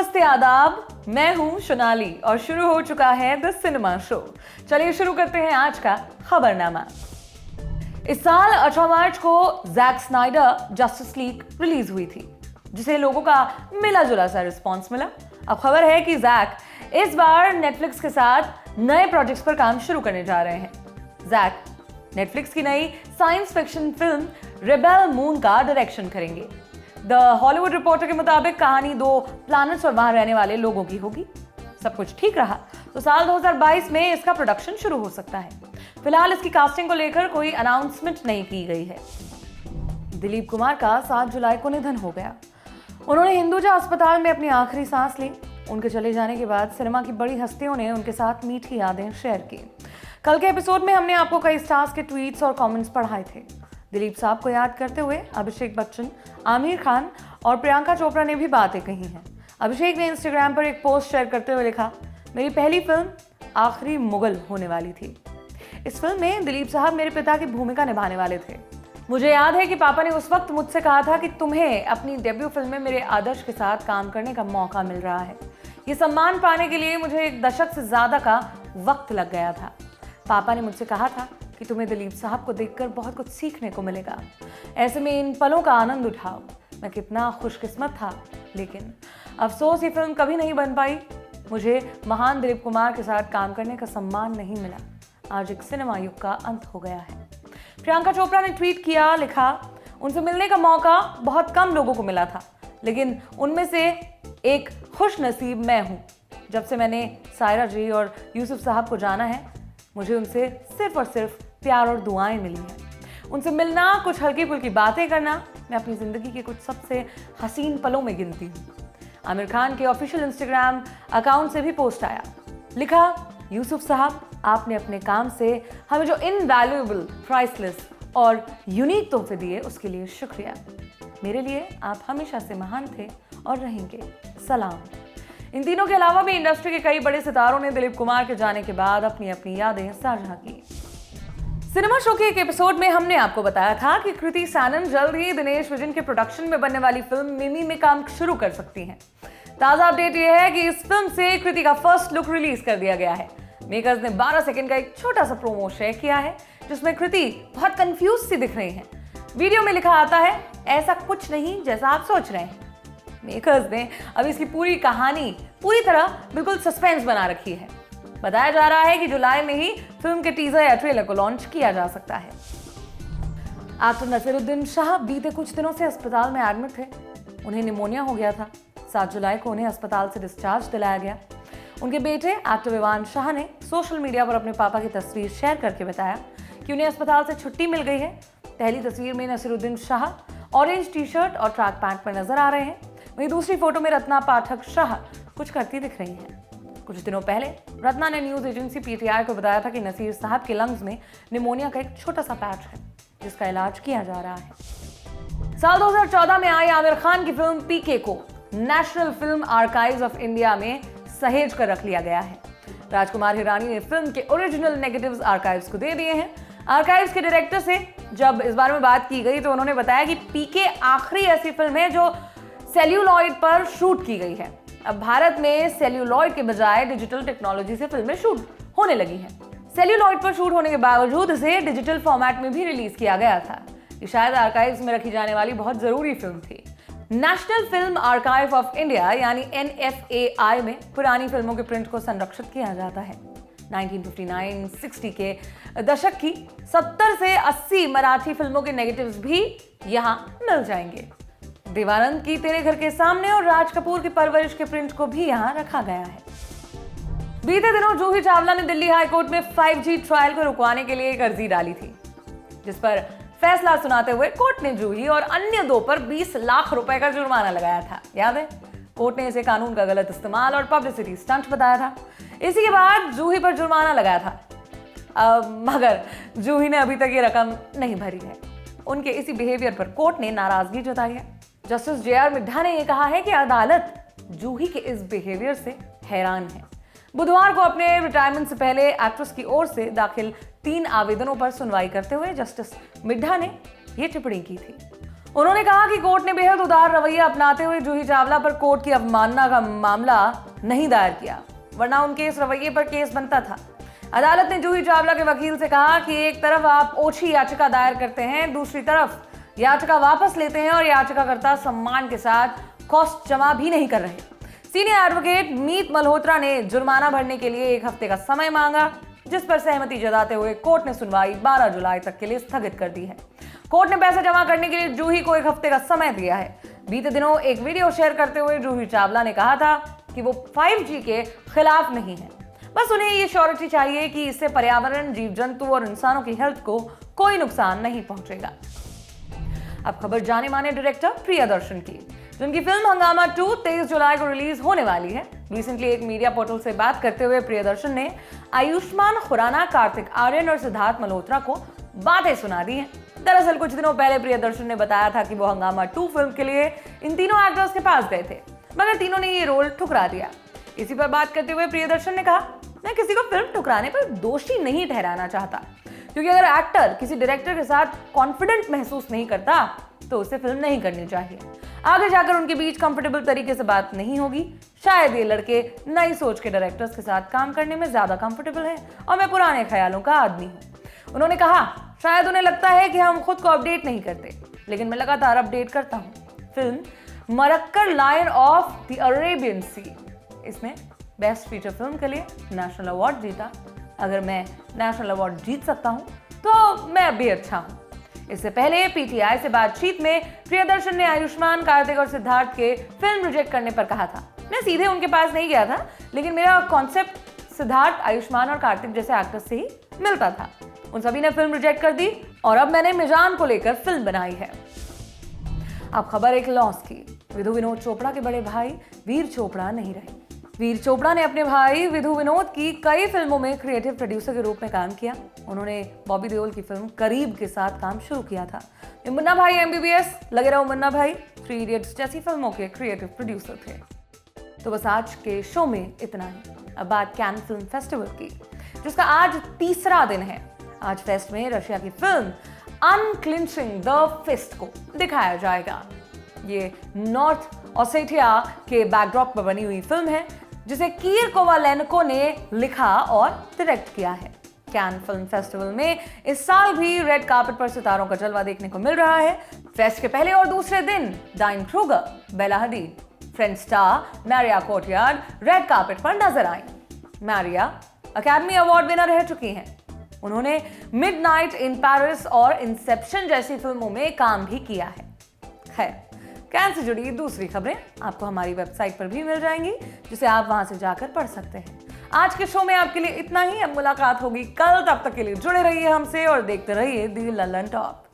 नमस्ते आदाब, मैं हूं सोनाली और शुरू हो चुका है द सिनेमा शो। चलिए शुरू करते हैं आज का खबरनामा। इस साल 18 मार्च को Zack Snyder Justice League release हुई थी, जिसे लोगों का मिला जुला सा रिस्पॉन्स मिला। अब खबर है कि जैक इस बार नेटफ्लिक्स के साथ नए प्रोजेक्ट्स पर काम शुरू करने जा रहे हैं। जैक नेटफ्लिक्स की नई science fiction film rebel moon का डायरेक्शन करेंगे। द हॉलीवुड रिपोर्टर के मुताबिक कहानी 2 प्लैनेट्स और वहां रहने वाले लोगों की होगी। सब कुछ ठीक रहा तो साल 2022 में इसका प्रोडक्शन शुरू हो सकता है। फिलहाल इसकी कास्टिंग को लेकर कोई अनाउंसमेंट नहीं की गई है। दिलीप कुमार का 7 जुलाई को निधन हो गया। उन्होंने हिंदुजा अस्पताल में अपनी आखिरी सांस ली। उनके चले जाने के बाद सिनेमा की बड़ी हस्तियों ने उनके साथ मीठी यादें शेयर की। कल के एपिसोड में हमने आपको कई स्टार्स के ट्वीट्स और कमेंट्स पढ़ाए थे। दिलीप साहब को याद करते हुए अभिषेक बच्चन, आमिर खान और प्रियंका चोपड़ा ने भी बातें कही हैं। अभिषेक ने इंस्टाग्राम पर एक पोस्ट शेयर करते हुए लिखा, मेरी पहली फिल्म आखिरी मुगल होने वाली थी। इस फिल्म में दिलीप साहब मेरे पिता की भूमिका निभाने वाले थे। मुझे याद है कि पापा ने उस वक्त मुझसे कहा था कि तुम्हें अपनी डेब्यू फिल्म में मेरे आदर्श के साथ काम करने का मौका मिल रहा है। ये सम्मान पाने के लिए मुझे 1 दशक से ज्यादा का वक्त लग गया था। पापा ने मुझसे कहा था कि तुम्हें दिलीप साहब को देखकर बहुत कुछ सीखने को मिलेगा। ऐसे में इन पलों का आनंद उठाओ। मैं कितना खुशकिस्मत था, लेकिन अफसोस ये फिल्म कभी नहीं बन पाई। मुझे महान दिलीप कुमार के साथ काम करने का सम्मान नहीं मिला। आज एक सिनेमा युग का अंत हो गया है। प्रियंका चोपड़ा ने ट्वीट किया, लिखा, उनसे मिलने का मौका बहुत कम लोगों को मिला था, लेकिन उनमें से एक खुश नसीब मैं हूँ। जब से मैंने सायरा जी और यूसुफ साहब को जाना है, मुझे उनसे सिर्फ और सिर्फ प्यार और दुआएं मिली हैं। उनसे मिलना, कुछ हल्की फुल्की बातें करना मैं अपनी जिंदगी के कुछ सबसे हसीन पलों में गिनती हूँ। आमिर खान के ऑफिशियल इंस्टाग्राम अकाउंट से भी पोस्ट आया, लिखा, यूसुफ साहब, आपने अपने काम से हमें जो इनवैल्यूएबल, प्राइसलेस और यूनिक तोहफे दिए उसके लिए शुक्रिया। मेरे लिए आप हमेशा से महान थे और रहेंगे। सलाम। इन तीनों के अलावा भी इंडस्ट्री के कई बड़े सितारों ने दिलीप कुमार के जाने के बाद अपनी अपनी यादें साझा की। सिनेमा शो के एक एपिसोड में हमने आपको बताया था कि कृति सैनन जल्द ही दिनेश विजन के प्रोडक्शन में बनने वाली फिल्म मिमी में काम शुरू कर सकती हैं। ताजा अपडेट यह है कि इस फिल्म से कृति का फर्स्ट लुक रिलीज कर दिया गया है। मेकर्स ने 12 सेकंड का एक छोटा सा प्रोमो शेयर किया है, जिसमें कृति बहुत कंफ्यूज सी दिख रही हैं। वीडियो में लिखा आता है, ऐसा कुछ नहीं जैसा आप सोच रहे हैं। मेकर्स ने अब इसकी पूरी कहानी पूरी तरह बिल्कुल सस्पेंस बना रखी है। बताया जा रहा है कि जुलाई में ही फिल्म के टीजर या ट्रेलर को लॉन्च किया जा सकता है। एक्टर नसीरुद्दीन शाह बीते कुछ दिनों से अस्पताल में एडमिट थे। उन्हें निमोनिया हो गया था। 7 जुलाई को उन्हें अस्पताल से डिस्चार्ज दिलाया गया। उनके बेटे एक्टर विवान शाह ने सोशल मीडिया पर अपने पापा की तस्वीर शेयर करके बताया कि उन्हें अस्पताल से छुट्टी मिल गई है। पहली तस्वीर में Naseeruddin Shah orange T shirt और ट्रैक पैंट में नजर आ रहे हैं। वहीं दूसरी फोटो में रत्ना पाठक शाह कुछ करती दिख रही हैं। कुछ दिनों पहले रत्ना ने न्यूज एजेंसी पीटीआई को बताया था कि नसीर साहब के लंग्स में निमोनिया का एक छोटा सा पैच है, जिसका इलाज किया जा रहा है। साल 2014 में आई आमिर खान की फिल्म पीके को national film archives of India में सहेज कर रख लिया गया है। राजकुमार हिरानी ने फिल्म के ओरिजिनल नेगेटिव्स आर्काइव्स को दे दिए हैं। आर्काइव्स के डायरेक्टर से जब इस बारे में बात की गई तो उन्होंने बताया कि पीके आखिरी ऐसी फिल्म है जो सेल्यूलॉइड पर शूट की गई है। अब भारत में सेल्यूलॉइड के बजाय डिजिटल टेक्नोलॉजी से फिल्में शूट होने लगी हैं। सेल्यूलॉइड पर शूट होने के बावजूद इसे डिजिटल फॉर्मेट में भी रिलीज किया गया था। ये शायद आर्काइव्स में रखी जाने वाली बहुत जरूरी फिल्म थी। National film archive of India यानी NFAI में पुरानी फिल्मों के प्रिंट को संरक्षित किया जाता है। 1959-60 के दशक की 70 से 80 मराठी फिल्मों के नेगेटिव्स भी यहाँ मिल जाएंगे। देवानंद की तेरे घर के सामने और राज कपूर की परवरिश के प्रिंट को भी यहाँ रखा गया है। बीते दिनों जूही चावला ने दिल्ली हाई कोर्ट में 5G ट्रायल को रुकवाने के लिए एक अर्जी डाली थी, जिस पर फैसला सुनाते हुए कोर्ट ने जूही और अन्य 2 पर 20 लाख रुपए का जुर्माना लगाया था। याद है? कोर्ट ने इसे कानून का गलत इस्तेमाल और पब्लिसिटी स्टंट बताया था। इसी के बाद जूही पर जुर्माना लगाया था, मगर जूही ने अभी तक ये रकम नहीं भरी है। उनके इसी बिहेवियर पर कोर्ट ने नाराजगी जताई है। जस्टिस JR मिड्ढा ने यह कहा है कि अदालत जूही के इस बिहेवियर से हैरान है। बुधवार को अपने रिटायरमेंट से पहले एक्ट्रेस की ओर से दाखिल 3 आवेदनों पर सुनवाई करते हुए जस्टिस मिड्ढा ने यह टिप्पणी की थी। उन्होंने कहा कि कोर्ट ने बेहद उदार रवैया अपनाते हुए जूही चावला पर कोर्ट की अवमानना का मामला नहीं दायर किया, वरना उनके इस रवैये पर केस बनता था। अदालत ने जूही चावला के वकील से कहा कि एक तरफ आप ओछी याचिका दायर करते हैं, दूसरी तरफ याचिका वापस लेते हैं और याचिकाकर्ता सम्मान के साथ कॉस्ट जमा भी नहीं कर रहे। सीनियर एडवोकेट मीत मल्होत्रा ने जुर्माना भरने के लिए 1 हफ्ते का समय मांगा, जिस पर सहमति जताते हुए कोर्ट ने सुनवाई 12 जुलाई तक के लिए स्थगित कर दी है। कोर्ट ने पैसा जमा करने के लिए जूही को 1 हफ्ते का समय दिया है। बीते दिनों एक वीडियो शेयर करते हुए जूही चावला ने कहा था कि वो 5G के खिलाफ नहीं है, बस उन्हें ये श्योरिटी चाहिए कि इससे पर्यावरण, जीव जंतु और इंसानों की हेल्थ को कोई नुकसान नहीं पहुंचेगा। अब खबर जाने माने डायरेक्टर प्रियदर्शन की, जिनकी फिल्म हंगामा 2 23 जुलाई को रिलीज होने वाली है। रिसेंटली एक मीडिया पोर्टल से बात करते हुए प्रियदर्शन ने आयुष्मान खुराना, कार्तिक आर्यन और सिद्धार्थ मल्होत्रा को बातें सुना दी हैं। दरअसल कुछ दिनों पहले प्रियदर्शन ने बताया था कि वो हंगामा 2 फिल्म के लिए इन तीनों एक्टर्स के पास गए थे, मगर तीनों ने ये रोल ठुकरा दिया। इसी पर बात करते हुए प्रियदर्शन ने कहा, मैं किसी को फिल्म ठुकराने पर दोषी नहीं ठहराना चाहता, क्योंकि अगर एक्टर किसी डायरेक्टर के साथ कॉन्फिडेंट महसूस नहीं करता तो उसे फिल्म नहीं करनी चाहिए। आगे जाकर उनके बीच कंफर्टेबल तरीके से बात नहीं होगी। शायद ये लड़के नई सोच के डायरेक्टर्स के साथ काम करने में ज्यादा कंफर्टेबल हैं और मैं पुराने ख्यालों का आदमी हूँ। उन्होंने कहा, शायद उन्हें लगता है कि हम खुद को अपडेट नहीं करते, लेकिन मैं लगातार अपडेट करता हूँ। Film Marakkar lion of the Arabian sea, इसने बेस्ट फीचर फिल्म के लिए नेशनल अवार्ड जीता। अगर मैं नेशनल अवार्ड जीत सकता हूँ तो मैं भी अच्छा हूँ। इससे पहले पीटीआई से बातचीत में प्रियदर्शन ने आयुष्मान, कार्तिक और सिद्धार्थ के फिल्म रिजेक्ट करने पर कहा था, मैं सीधे उनके पास नहीं गया था, लेकिन मेरा कॉन्सेप्ट सिद्धार्थ, आयुष्मान और कार्तिक जैसे एक्टर्स से ही मिलता था। उन सभी ने फिल्म रिजेक्ट कर दी और अब मैंने मिजान को लेकर फिल्म बनाई है। अब खबर एक लॉस की। विधु विनोद चोपड़ा के बड़े भाई वीर चोपड़ा नहीं रहे। वीर चोपड़ा ने अपने भाई विधु विनोद की कई फिल्मों में क्रिएटिव प्रोड्यूसर के रूप में काम किया। उन्होंने बॉबी देओल की फिल्म करीब के साथ काम शुरू किया था। मुन्ना भाई MBBS, लगे रहो मुन्ना भाई, 3 इडियट्स जैसी फिल्मों के क्रिएटिव प्रोड्यूसर थे। तो बस आज के शो में इतना ही। अब बात कैन फिल्म फेस्टिवल की, जिसका आज तीसरा दिन है। आज फेस्ट में रशिया की फिल्म अनक्लिंचिंग द फिस्ट को दिखाया जाएगा। ये नॉर्थ ओसेटिया के बैकड्रॉप पर बनी हुई फिल्म है, जिसे कीर कोवालेंको ने लिखा और डायरेक्ट किया है। कैन फिल्म फेस्टिवल में इस साल भी रेड कार्पेट पर सितारों का जलवा देखने को मिल रहा है। फेस्ट के पहले और दूसरे दिन Diane Kruger, Bella Hadid, French star Marion Cotillard red carpet पर नजर आई। मारिया अकेडमी अवार्ड विनर रह चुकी हैं। उन्होंने मिडनाइट इन पेरिस और इंसेप्शन जैसी फिल्मों में काम भी किया है। खैर, कैन से जुड़ी दूसरी खबरें आपको हमारी वेबसाइट पर भी मिल जाएंगी, जिसे आप वहां से जाकर पढ़ सकते हैं। आज के शो में आपके लिए इतना ही। अब मुलाकात होगी कल, तब तक के लिए जुड़े रहिए हमसे और देखते रहिए दी लल्लन टॉप।